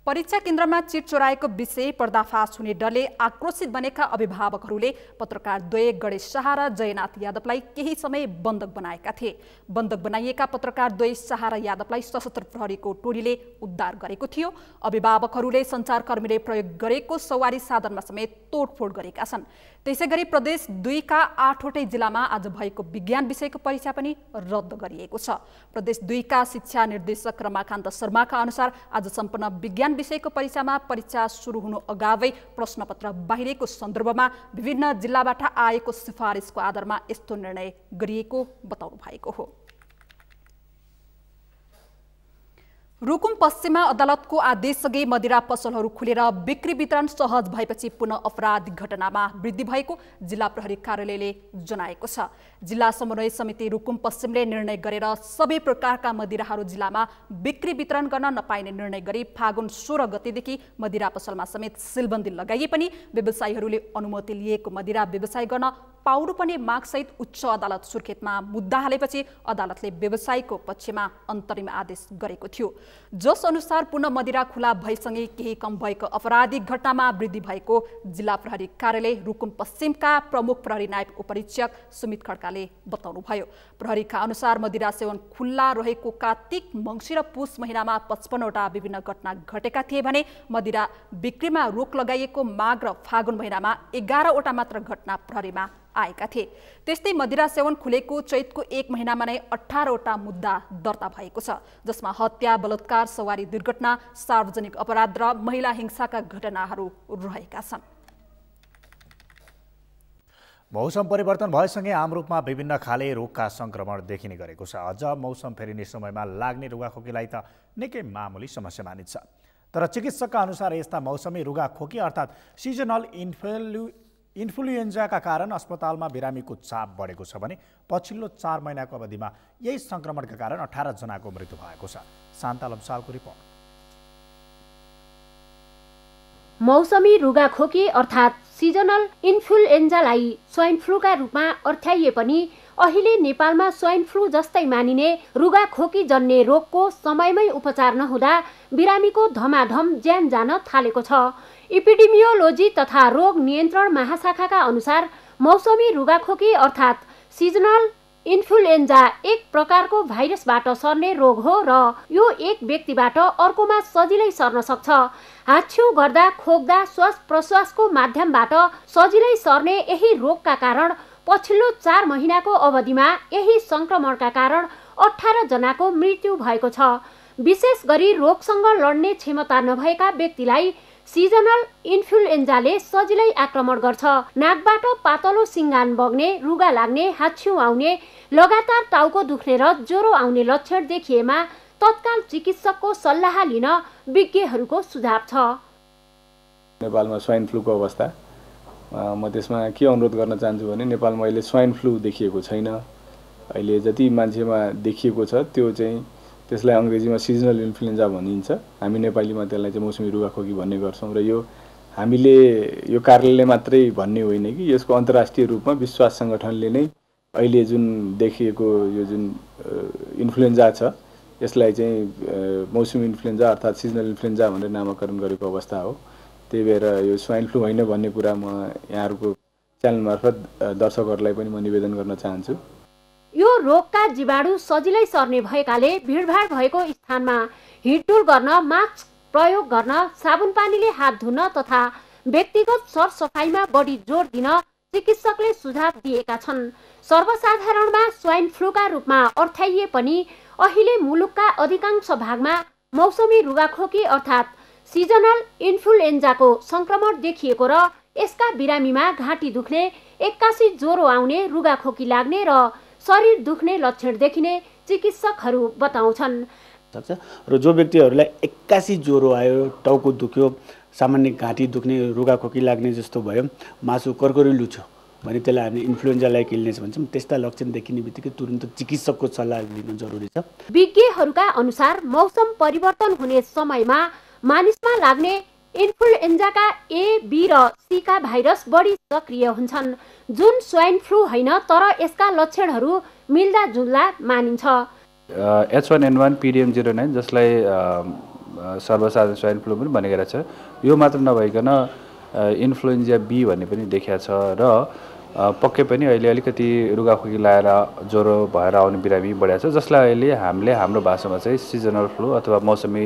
परीक्षा केन्द्रमा चिट चोराएको विषय पर्दाफास हुने डरले आक्रोशित बनेका अभिभावकहरूले पत्रकार द्वय गणेश शाह र जयनाथ यादवलाई केही समय बन्धक बनाएका थिए। बन्धक बनाइएका पत्रकार द्वय शाह र यादवलाई सशस्त्र प्रहरीको टोलीले उद्धार गरेको थियो। अभिभावकहरूले सञ्चारकर्मीले प्रयोग गरेको सवारी साधनमा समेत तोडफोड गरेका छन्। त्यसैगरी प्रदेश 2 का 8वटै जिल्लामा आज भएको विज्ञान विषयको परीक्षा पनि रद्द गरिएको छ। प्रदेश 2 का शिक्षा निर्देशक रमाकान्त शर्माका अनुसार आज सम्पन्न विज्ञान विषयको परीक्षामा परीक्षा सुरु हुनु अगावै प्रश्नपत्र बाहिरिएको सन्दर्भमा विभिन्न जिल्लाबाट आएको सिफारिसको आधारमा यस्तो निर्णय गरिएको बताउनु भएको हो। रुकुम पश्चिममा अदालतको आदेशअघि मदिरा पसलहरू खुलेर बिक्री वितरण सहज भएपछि पुनः अपराधिक घटनामा वृद्धि भएको जिल्ला प्रहरी कार्यालयले जनाएको छ। जिल्ला समन्वय समिति रुकुम पश्चिमले निर्णय गरेर सबै प्रकारका मदिराहरू जिल्लामा बिक्री वितरण गर्न नपाइने निर्णय गरी फागुन 16 गतेदेखि मदिरा पसलमा समेत सिलबन्दी लगाइए पनि व्यवसायीहरूले अनुमति लिएको मदिरा व्यवसाय गर्न पाउनुपर्ने मागसहित उच्च अदालत सुर्खेतमा मुद्दा हालेपछि अदालतले व्यवसायीको पक्षमा अन्तरिम आदेश गरेको थियो। जस अनुसार पुनः मदिरा खुला भएसँगै केही कम भएको आपराधिक घटनामा वृद्धि भएको जिल्ला प्रहरी कार्यालय रुकुम पश्चिमका प्रमुख प्रहरी नायब उपरीक्षक सुमित खड्काले बताउनुभयो। प्रहरीका अनुसार मदिरा सेवन खुल्ला रहेको कार्तिक मङ्सिर र पुष महिनामा 55 वटा विभिन्न घटना घटेका थिए भने मदिरा बिक्रीमा रोक लगाइएको माघ र फागुन महिनामा 11 वटा मात्र घटना प्रहरीमा आएका थिए। त्यस्तै मदिरा सेवन खुलेको चैतको 1 महिनामा नै 18 वटा मुद्दा दर्ता भएको छ, जसमा हत्या, बलात्कार, सवारी दुर्घटना, सार्वजनिक अपराध र महिला हिंसाका घटनाहरू रहेका छन्। मौसम परिवर्तन भएसँगै आमरूपमा विभिन्न खाले रोगका संक्रमण देखिने गरेको छ। अझ मौसम फेरिने समयमा लाग्ने रुगाखोकीलाई त निकै मामुली समस्या मानिन्छ। तर चिकित्सकका अनुसार यस्ता मौसमी रुगाखोकी अर्थात् सिजनल इन्फ्लुएन्जाका कारण अस्पतालमा बिरामीको चाप बढेको छ भने पछिल्लो 4 महिनाको अवधिमा यही संक्रमणका कारण 18 जनाको मृत्यु भएको छ। शान्ता लम्सालको रिपोर्ट। मौसमी रुगाखोकी अर्थात् सिजनल इन्फ्लुएन्जालाई स्वाइन फ्लूका रूपमा अर्थ्याइए पनि अहिले नेपालमा स्वाइन फ्लू जस्तै मानिने रुगाखोकी जन्ने रोगको समयमै उपचार नहुँदा बिरामीको धमाधम ज्यान जान थालेको छ। इपिडेमियोलोजी तथा रोग नियन्त्रण महाशाखाका अनुसार मौसमी रुगाखोकी अर्थात् सिजनल इन्फ्लुएन्जा एक प्रकारको भाइरसबाट सर्ने रोग हो र यो एक व्यक्तिबाट अर्कोमा सजिलै सर्न सक्छ। हाच्छिउ गर्दा, खोक्दा, श्वास प्रश्वासको माध्यमबाट सजिलै सर्ने यही रोगका कारण पछिल्लो 4 महिनाको अवधिमा यही संक्रमणका कारण 18 जनाको मृत्यु भएको छ। विशेष गरी रोगसँग लड्ने क्षमता नभएका व्यक्तिलाई सिजनल इन्फ्लुएन्जाले सजिलै आक्रमण गर्छ। नाकबाट पातलो सिङ्गान बग्ने, रुगा लाग्ने, हाच्छिउ आउने, लगातार टाउको दुख्ने र ज्वरो आउने लक्षण देखिएमा तत्काल चिकित्सकको सल्लाह लिन विज्ञहरूको सुझाव छ। नेपालमा स्वाइन फ्लूको अवस्था, म त्यसमा के अनुरोध गर्न चाहन्छु भने नेपालमा अहिले स्वाइन फ्लू देखिएको छैन। अहिले जति मान्छेमा देखिएको छ त्यो चाहिँ त्यसलाई अङ्ग्रेजीमा सिजनल इन्फ्लुएन्जा भनिन्छ। हामी नेपालीमा त्यसलाई चाहिँ मौसमी रुगाखोकी भन्ने गर्छौँ र यो हामीले यो कार्यालयले मात्रै भन्ने होइन कि यसको अन्तर्राष्ट्रिय रूपमा विश्वास सङ्गठनले नै अहिले जुन देखिएको यो जुन इन्फ्लुएन्जा छ यसलाई चाहिँ मौसमी इन्फ्लुएन्जा अर्थात् सिजनल इन्फ्लुएन्जा भनेर नामाकरण गरेको अवस्था हो। त्यही भएर यो स्वाइन फ्लू होइन भन्ने कुरा म यहाँहरूको च्यानल मार्फत दर्शकहरूलाई पनि म निवेदन गर्न चाहन्छु। यो रोगका जीवाणु सजिलै सर्ने भएकाले भिडभाड भएको स्थानमा हिँडडुल गर्न, मास्क प्रयोग गर्न, साबुन पानीले हात धुन तथा व्यक्तिगत सरसफाइमा बढी जोड दिन चिकित्सकले सुझाव दिएका छन्। सर्वसाधारणमा स्वाइन फ्लूका रूपमा अर्थ्याइए पनि अहिले मुलुकका अधिकांश भागमा मौसमी रुगाखोकी अर्थात् सिजनल इन्फ्लुएन्जाको संक्रमण देखिएको र यसका बिरामीमा घाँटी दुख्ने, एक्कासी ज्वरो आउने, रुगाखोकी लाग्ने र शरीर दुख्ने लक्षण देखिने चिकित्सकहरू बताउँछन्। र जो व्यक्तिहरूलाई एक्कासी ज्वरो आयो, टाउको दुख्यो, सामान्य घाँटी दुख्ने, रुगाखोकी लाग्ने जस्तो भयो, मासु कर्करिलो छ भने त्यसलाई हामी इन्फ्लुएन्जा लाइक इलनेस भन्छौँ। त्यस्ता लक्षण देखिने बित्तिकै तुरुन्त चिकित्सकको सल्लाह लिनु जरुरी छ। विज्ञहरूका अनुसार मौसम परिवर्तन हुने समयमा मानिसमा लाग्ने इन्फ्लुएन्जाका A, B र C का भाइरस बढी सक्रिय हुन्छन्, जुन स्वाइन फ्लू होइन तर यसका लक्षणहरू मिल्दा जुल्दा मानिन्छ। H1N1 PDM09 जसलाई सर्वसाधारण स्वाइन फ्लू पनि भनेको छ, यो मात्र नभइकन इन्फ्लुएन्जा B भन्ने पनि देखिया छ र पक्कै पनि अहिले अलिकति रुगाखोकी लागेर ज्वरो भएर आउने बिरामी बढेको छ, जसलाई अहिले हामीले हाम्रो भाषामा चाहिँ सिजनल फ्लू अथवा मौसमी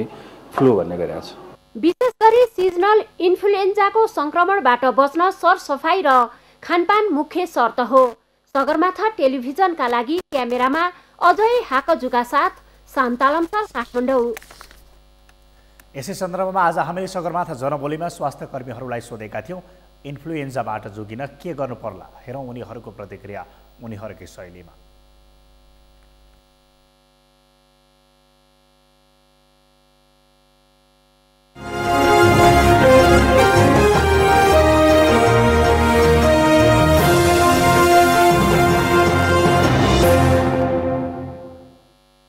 फ्लू भन्ने गरेका छ। विशेष गरी सिजनल इन्फ्लुएन्जाको संक्रमणबाट बच्न सरसफाइ र खानपान मुख्य शर्त हो। सगरमाथा टेलिभिजनका लागि क्यामेरामा अजय हाकजुका साथ शान्तालम्साल, काठमाडौँ। यसै सन्दर्भमा आज हामीले सगरमाथा जनबोलीमा स्वास्थ्य कर्मीहरूलाई सोधेका थियौँ, इन्फ्लुएन्जाबाट जोगिन के गर्नु पर्ला। हेरौँ उनीहरूको प्रतिक्रिया उनीहरूकै शैलीमा।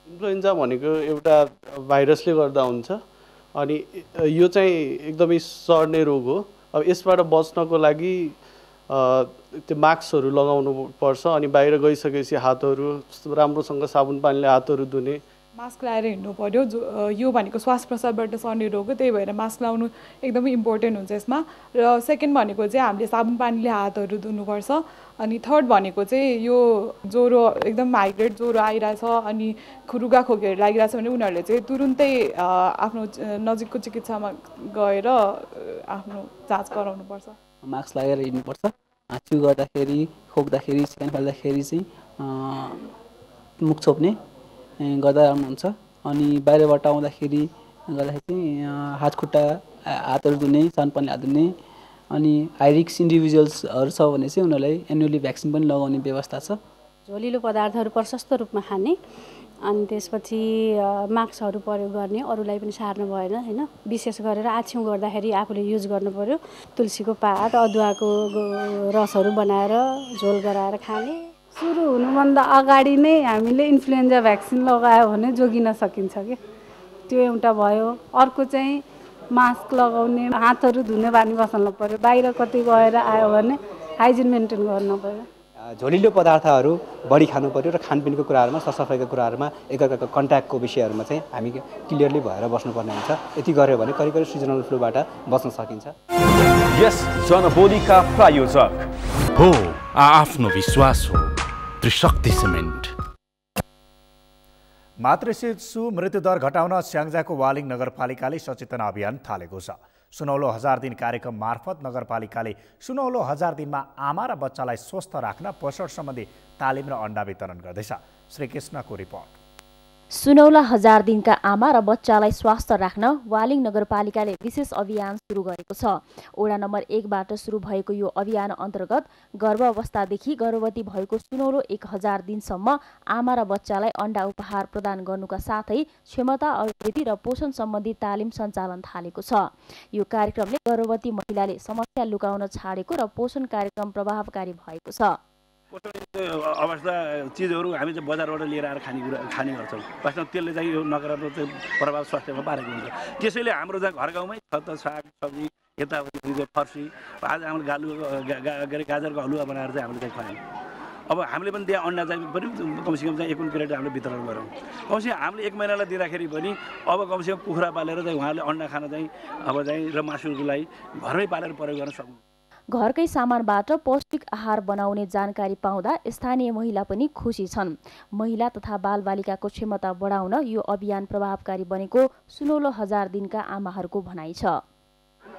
इन्फ्लुएन्जा भनेको एउटा भाइरसले गर्दा हुन्छ अनि यो चाहिँ एकदमै सर्ने रोग हो। अब यसबाट बच्नको लागि त्यो मास्कहरू लगाउनु पर्छ अनि बाहिर गइसकेपछि हातहरू राम्रोसँग साबुन पानीले हातहरू धुने, मास्क लगाएर हिँड्नु पर्यो। यो भनेको श्वास प्रश्वासबाट सर्ने रोग हो, त्यही भएर मास्क लगाउनु एकदमै इम्पोर्टेन्ट हुन्छ यसमा। र सेकेन्ड भनेको चाहिँ हामीले साबुन पानीले हातहरू धुनुपर्छ। अनि थर्ड भनेको चाहिँ यो ज्वरो एकदम हाई ग्रेड ज्वरो आइरहेछ अनि रुगाखोकीहरू लागिरहेछ भने उनीहरूले चाहिँ तुरुन्तै आफ्नो नजिकको चिकित्सामा गएर आफ्नो जाँच गराउनुपर्छ। मास्क लगाएर हिँड्नुपर्छ। हाँच्चिउ गर्दाखेरि, खोक्दाखेरि, सिकान फाल्दाखेरि चाहिँ मुख छोप्ने गर्दा राम्रो हुन्छ। अनि बाहिरबाट आउँदाखेरि चाहिँ हात खुट्टा हातहरू धुने, साबुन पानीले हात धुने। अनि हाई रिस्क इन्डिभिजुअल्सहरू छ भने चाहिँ उनीहरूलाई एनुअली भ्याक्सिन पनि लगाउने व्यवस्था छ। झोलिलो पदार्थहरू प्रशस्त रूपमा खाने अनि त्यसपछि मास्कहरू प्रयोग गर्ने, अरूलाई पनि सार्नु भएन हैन। विशेष गरेर आछ्यौँ गर्दाखेरि आफूले युज गर्नु पर्यो। तुलसीको पात, अदुवाको रसहरू बनाएर झोल गराएर खाने। सुरु हुनुभन्दा अगाडि नै हामीले इन्फ्लुएन्जा भ्याक्सिन लगायो भने जोगिन सकिन्छ के, त्यो एउटा भयो। अर्को चाहिँ मास्क लगाउने, हातहरू धुने बानी बसाल्नु पर्यो। बाहिर कतै गएर आयो भने हाइजिन मेन्टेन गर्नु पर्यो। झोलिलो पदार्थहरू बढी खानु पर्यो र खानपिनको कुराहरूमा सरसफाइको कुराहरूमा एकअर्काको कन्ट्याक्टको विषयहरूमा चाहिँ हामी क्लियरली भएर बस्नुपर्ने हुन्छ। यति गर्यो भने करिब करिब सिजनल फ्लूबाट बच्न सकिन्छ। यस जनबोलीका प्रायोजक हो आफ्नो विश्वास हो त्रिशक्ति सिमेन्ट। मातृशिशु मृत्युदर घटाउन स्याङ्जाको वालिङ नगरपालिकाले सचेतना अभियान थालेको छ। सुनौलो 1000 दिन कार्यक्रम मार्फत नगरपालिकाले सुनौलो 1000 दिनमा आमा र बच्चालाई स्वस्थ राख्न पोषण सम्बन्धी तालिम र अन्डा वितरण गर्दैछ। श्रीकृष्णको रिपोर्ट। सुनौला 1000 दिनका आमा र बच्चालाई स्वास्थ्य राख्न वालिङ नगरपालिकाले विशेष अभियान सुरु गरेको छ। वडा नम्बर 1 बाट सुरु भएको यो अभियान अन्तर्गत गर्भावस्थादेखि गर्भवती भएको सुनौलो 1000 दिनसम्म आमा र बच्चालाई अन्डा उपहार प्रदान गर्नुका साथै क्षमता अभिवृद्धि र पोषण सम्बन्धी तालिम सञ्चालन थालेको छ। यो कार्यक्रमले गर्भवती महिलाले समस्या लुकाउन छाडेको र पोषण कार्यक्रम प्रभावकारी भएको छ। अवस्था चिजहरू हामी चाहिँ बजारबाट लिएर आएर खाने गर्छौँ। वास्तवमा त्यसले चाहिँ यो नकारात्मक प्रभाव स्वास्थ्यमा पारेको हुन्छ। त्यसैले हाम्रो चाहिँ घर गाउँमै छत साग सब्जी यताउति फर्सी आज हामीले गाजरको हलुवा बनाएर चाहिँ हामीले चाहिँ खुवायौँ। अब हामीले पनि त्यहाँ अन्डा चाहिँ पनि कमसेकम चाहिँ 1 क्रेट हामीले वितरण गरौँ। कमसेकम हामीले 1 महिनालाई दिँदाखेरि पनि अब कमसेकम कुखुरा पालेर चाहिँ उहाँले अन्डा खान चाहिँ अब चाहिँ र मासुको लागि घरमै पालेर प्रयोग गर्न सक्नु। घरकै सामानबाट पौष्टिक आहार बनाउने जानकारी पाउँदा स्थानीय महिला पनि खुसी छन्। महिला तथा बालबालिकाको क्षमता बढाउन यो अभियान प्रभावकारी बनेको सुनौलो 1000 दिनका आमाहरूको भनाइ छ।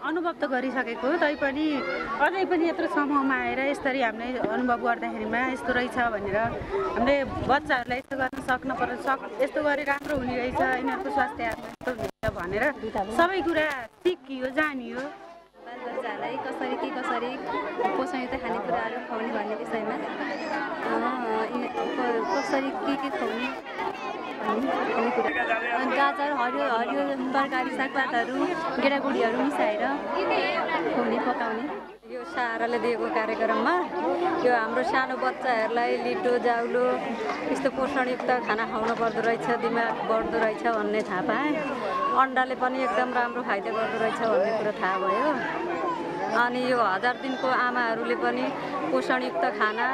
अनुभव त गरिसकेको तैपनि अझै पनि यत्रो समूहमा आएर यसरी हामीले अनुभव गर्दाखेरिमा यस्तो रहेछ भनेर हामीले बच्चाहरूलाई यस्तो गर्न सक्न पर्छ, यस्तो गरे राम्रो हुने रहेछ, यिनीहरूको स्वास्थ्य यस्तो हुन्छ भनेर सबै कुरा सिकियो जानियो। बालबच्चाहरूलाई कसरी पोषणयुक्त खानेकुराहरू खुवाउने भन्ने विषयमा कसरी के खुवाउने गाजर हरियो तरकारी सागपातहरू गेडागुडीहरू मिसाएर खुवाउने पकाउने। यो साराले दिएको कार्यक्रममा यो हाम्रो सानो बच्चाहरूलाई लिटो जाउलो यस्तो पोषणयुक्त खाना खुवाउनु पर्दो रहेछ, दिमाग बढ्दो रहेछ भन्ने थाहा पाएँ। अन्डाले पनि एकदम राम्रो फाइदा गर्दो रहेछ भन्ने कुरो थाहा भयो। अनि यो 1000 दिनको आमाहरूले पनि पोषणयुक्त खाना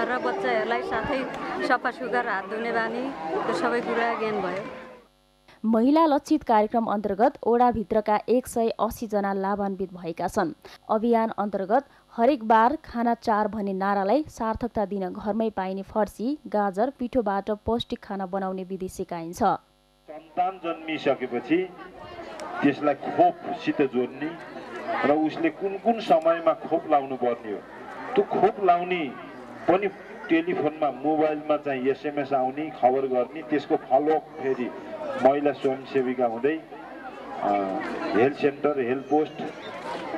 र बच्चाहरूलाई साथै सफा सुग्घर हात धुने बानी त्यो सबै कुरा ज्ञान भयो। महिला लक्षित कार्यक्रम अन्तर्गत ओडाभित्रका 180 जना लाभान्वित भएका छन्। अभियान अन्तर्गत हरेक बार खाना 4 भन्ने नारालाई सार्थकता दिन घरमै पाइने फर्सी गाजर पिठोबाट पौष्टिक खाना बनाउने विधि सिकाइन्छ। सन्तान जन्मिसकेपछि त्यसलाई खोपसित जोड्ने र उसले कुन समयमा खोप लाउनु पर्ने हो त्यो खोप लाउने पनि टेलिफोनमा मोबाइलमा चाहिँ SMS आउने खबर गर्ने, त्यसको फलोअप फेरि महिला स्वयंसेविका हुँदै हेल्थ सेन्टर हेल्थ पोस्ट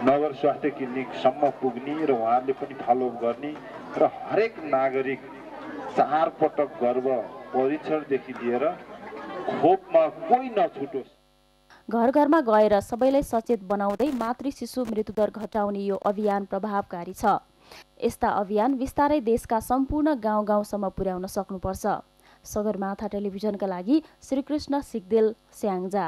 नगर स्वास्थ्य क्लिनिकसम्म पुग्ने र उहाँहरूले पनि फलोअप गर्ने र हरेक नागरिक 4 पटक गर्भ परीक्षणदेखि लिएर खोपमा कोही नछुटोस्। घर घरमा गएर सबैलाई सचेत बनाउँदै मातृशिशु मृत्युदर घटाउने यो अभियान प्रभावकारी छ। यस्ता अभियान विस्तारै देशका सम्पूर्ण गाउँ-गाउँसम्म पुर्याउन सक्नुपर्छ। सगरमाथा टेलिभिजनका लागि श्रीकृष्ण सिगदेल, स्याङ्जा।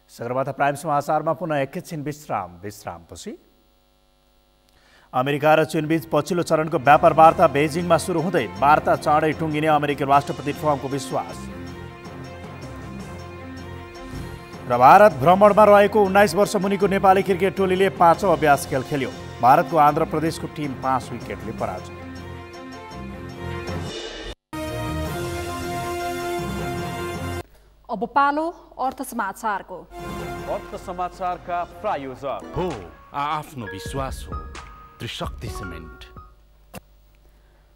सगरमाथा प्राइम समाचारमा पुनः एकैछिन विश्रामपछि। अमेरिका र चीनबीच पछिल्लो चरणको व्यापार वार्ता बेजिङमा सुरु हुँदै वार्ता चाँडै टुङ्गिने अमेरिकी राष्ट्रपति ट्रम्पको विश्वास। र भारत भ्रमणमा रहेको 19 वर्ष मुनिको नेपाली क्रिकेट टोलीले 5औं अभ्यास खेल खेल्यो। भारतको आन्ध्र प्रदेशको टिम 5 विकेटले पराजित। अब पालो अर्थ समाचारको। अर्थ समाचारका प्रायोजक हो आफ्नो विश्वास हो त्रिशक्ति सिमेन्ट।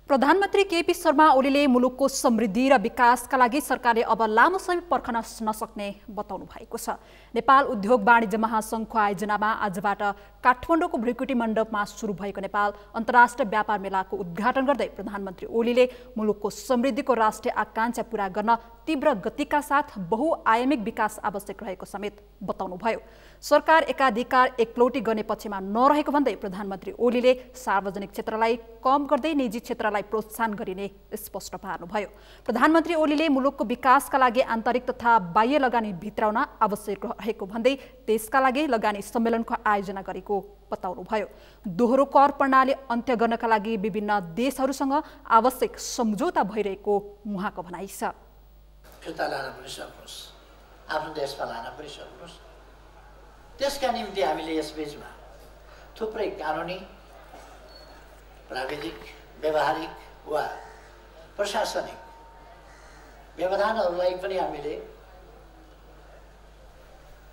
प्रधानमन्त्री केपी शर्मा ओलीले मुलुकको समृद्धि र विकासका लागि सरकारले अब लामो समय पर्खन नसक्ने बताउनु भएको छ। नेपाल उद्योग वाणिज्य महासङ्घको आयोजनामा आजबाट काठमाडौँको भृकुटी मण्डपमा सुरु भएको नेपाल अन्तर्राष्ट्रिय व्यापार मेलाको उद्घाटन गर्दै प्रधानमन्त्री ओलीले मुलुकको समृद्धिको राष्ट्रिय आकांक्षा पूरा गर्न तीव्र गतिका साथ बहुआयामिक विकास आवश्यक रहेको समेत बताउनुभयो। सरकार एकाधिकार एकलौटी गर्ने पक्षमा नरहेको भन्दै प्रधानमन्त्री ओलीले सार्वजनिक क्षेत्रलाई कम गर्दै निजी क्षेत्रलाई निर्माणलाई प्रोत्साहन गरिने स्पष्ट पार्नुभयो। प्रधानमन्त्री ओलीले मुलुकको विकासका लागि आन्तरिक तथा बाह्य लगानी भित्राउन आवश्यक रहेको भन्दै त्यसका लागि लगानी सम्मेलनको आयोजना गरेको बताउनुभयो। दोहोरो कर प्रणाली अन्त्य गर्नका लागि विभिन्न देशहरूसँग आवश्यक सम्झौता भइरहेको उहाँको भनाइ छ। फिर्ता लान पनि सक्नुहोस्, आफ्नो देशमा लान पनि सक्नुहोस्। त्यसका निम्ति हामीले यस बीचमा थुप्रै कानुनी, प्राविधिक, व्यवहारिक वा प्रशासनिक व्यवधानहरूलाई पनि हामीले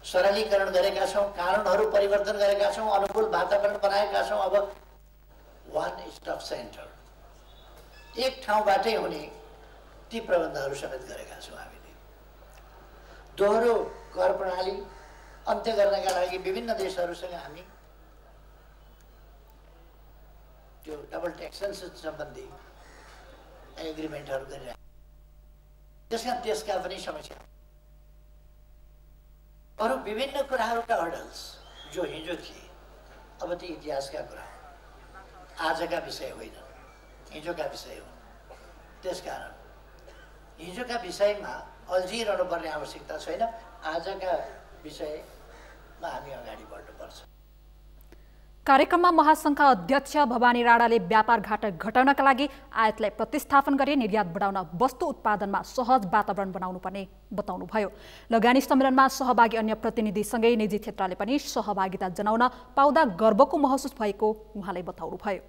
सरलीकरण गरेका छौँ, कानुनहरू परिवर्तन गरेका छौँ, अनुकूल वातावरण बनाएका छौँ। अब वान स्टप सेन्टर, एक ठाउँबाटै हुने ती प्रबन्धहरू समेत गरेका छौँ हामीले। दोहोरो कर प्रणाली अन्त्य गर्नका लागि विभिन्न देशहरूसँग हामी त्यो डबल ट्याक्सेसन सम्बन्धी एग्रिमेन्टहरू गरिरहेका छौँ। त्यसका पनि समस्या, अरू विभिन्न कुराहरूका हर्डल्स जो हिजो थिए अब ती इतिहासका कुरा, आजका विषय होइन, हिजोका विषय हो। त्यसकारण हिजोका विषयमा अल्झिरहनु पर्ने आवश्यकता छैन। आजका विषयमा हामी अगाडि बढ्नुपर्छ। कार्यक्रममा महासङ्घका अध्यक्ष भवानी राणाले व्यापार घाटा घटाउनका लागि आयातलाई प्रतिस्थापन गरी निर्यात बढाउन वस्तु उत्पादनमा सहज वातावरण बनाउनु पर्ने बताउनुभयो। लगानी सम्मेलनमा सहभागी अन्य प्रतिनिधिसँगै निजी क्षेत्रले पनि सहभागिता जनाउन पाउँदा गर्वको महसुस भएको उहाँले बताउनुभयो।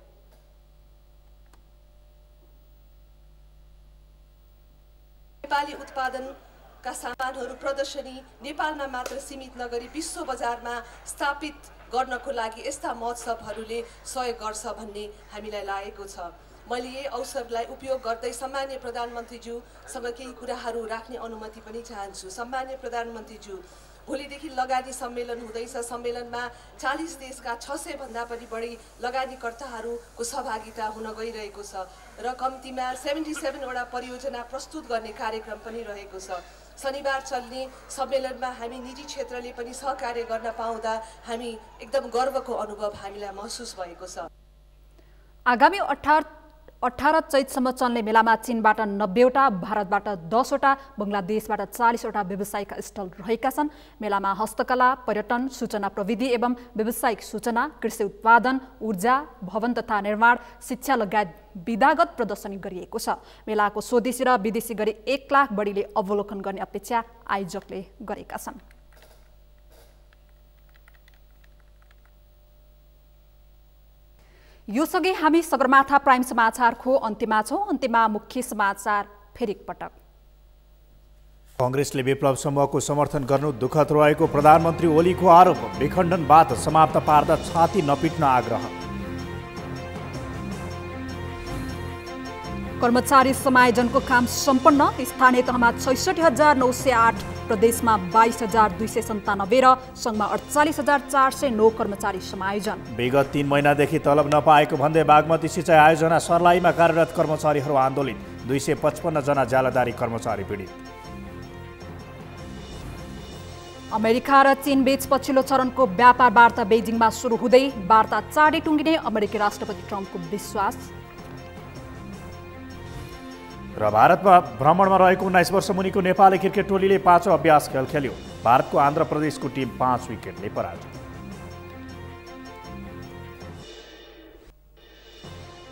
नेपाली उत्पादनका सामानहरू प्रदर्शनी नेपालमा मात्र सीमित नगरी विश्व बजारमा स्थापित गर्नको लागि यस्ता महोत्सवहरूले सहयोग गर्छ भन्ने हामीलाई लागेको छ। मैले यही अवसरलाई उपयोग गर्दै सम्माननीय प्रधानमन्त्रीज्यूसँग केही कुराहरू राख्ने अनुमति पनि चाहन्छु। सम्माननीय प्रधानमन्त्रीज्यू, भोलिदेखि लगानी सम्मेलन हुँदैछ। सम्मेलनमा 40 देशका 600 भन्दा पनि बढी लगानीकर्ताहरूको सहभागिता हुन गइरहेको छ र कम्तीमा 77 वटा परियोजना प्रस्तुत गर्ने कार्यक्रम पनि रहेको छ। शनिबार चल्ने सम्मेलनमा हामी निजी क्षेत्रले पनि सहकार्य गर्न पाउँदा हामी एकदम गर्वको अनुभव हामीलाई महसुस भएको छ। आगामी 18 चैतसम्म चल्ने मेलामा चीनबाट 90 वटा, भारतबाट 10 वटा, बङ्गलादेशबाट 40 वटा व्यावसायिक स्टल रहेका छन्। मेलामा हस्तकला, पर्यटन, सूचना प्रविधि एवं व्यावसायिक सूचना, कृषि उत्पादन, ऊर्जा, भवन तथा निर्माण, शिक्षा लगायत विधागत प्रदर्शनी गरिएको छ। मेलाको स्वदेशी र विदेशी गरी 1 लाख बढीले अवलोकन गर्ने अपेक्षा आयोजकले गरेका छन्। यो सँगै हामी सगरमाथा प्राइम समाचारको अन्त्यमा छौँ। अन्त्यमा मुख्य समाचार फेरि एकपटक। कांग्रेसले विप्लव समूहको समर्थन गर्नु दुःखद रहेको प्रधानमन्त्री ओलीको आरोप। विखण्डनवाद समाप्त पार्दा छाती नपिट्न आग्रह। कर्मचारी समायोजनको काम सम्पन्न। स्थानीय तहमा 66,908, प्रदेशमा 22,297 र सङ्घमा 48,409 कर्मचारी समायोजन। विगत 3 महिनादेखि तलब नपाएको भन्दै बागमती सिँचाइ आयोजना सर्लाहीमा कार्यरत कर्मचारीहरू आन्दोलित। 255 जना जालदारी कर्मचारी पीडित। अमेरिका र चीन बीच पछिल्लो चरणको व्यापार वार्ता बेजिङमा सुरु हुँदै वार्ता चाँडै टुङ्गिने अमेरिकी राष्ट्रपति ट्रम्पको विश्वास। र भारतमा भ्रमणमा रहेको 19 वर्ष मुनिको नेपाली क्रिकेट टोलीले 5औं अभ्यास खेल खेल्यो। भारतको आन्ध्र प्रदेशको टिम 5 विकेटले पराजित।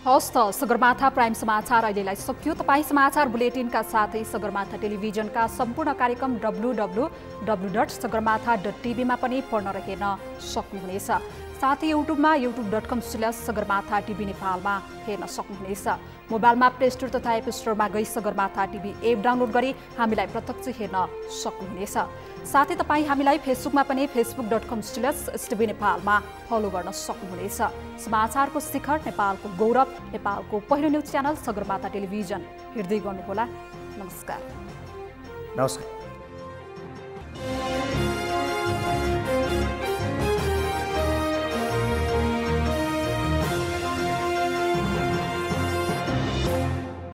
हवस् त सगरमाथा प्राइम समाचार अहिलेलाई सकियो। तपाईँ समाचार बुलेटिनका साथै सगरमाथा टेलिभिजनका सम्पूर्ण कार्यक्रम www.sagarmatha.tv मा पनि पढ्न र हेर्न सक्नुहुनेछ। साथै युट्युबमा youtube.com/सगरमाथा टिभी नेपालमा हेर्न सक्नुहुनेछ। मोबाइलमा प्ले स्टोर तथा एप स्टोरमा गई सगरमाथा टिभी एप डाउनलोड गरी हामीलाई प्रत्यक्ष हेर्न सक्नुहुनेछ। साथै तपाईँ हामीलाई फेसबुकमा पनि facebook.com/STV नेपालमा फलो गर्न सक्नुहुनेछ। समाचारको शिखर, नेपालको गौरव, नेपालको पहिलो न्युज च्यानल सगरमाथा टेलिभिजन हेर्दै गर्नुहोला। नमस्कार।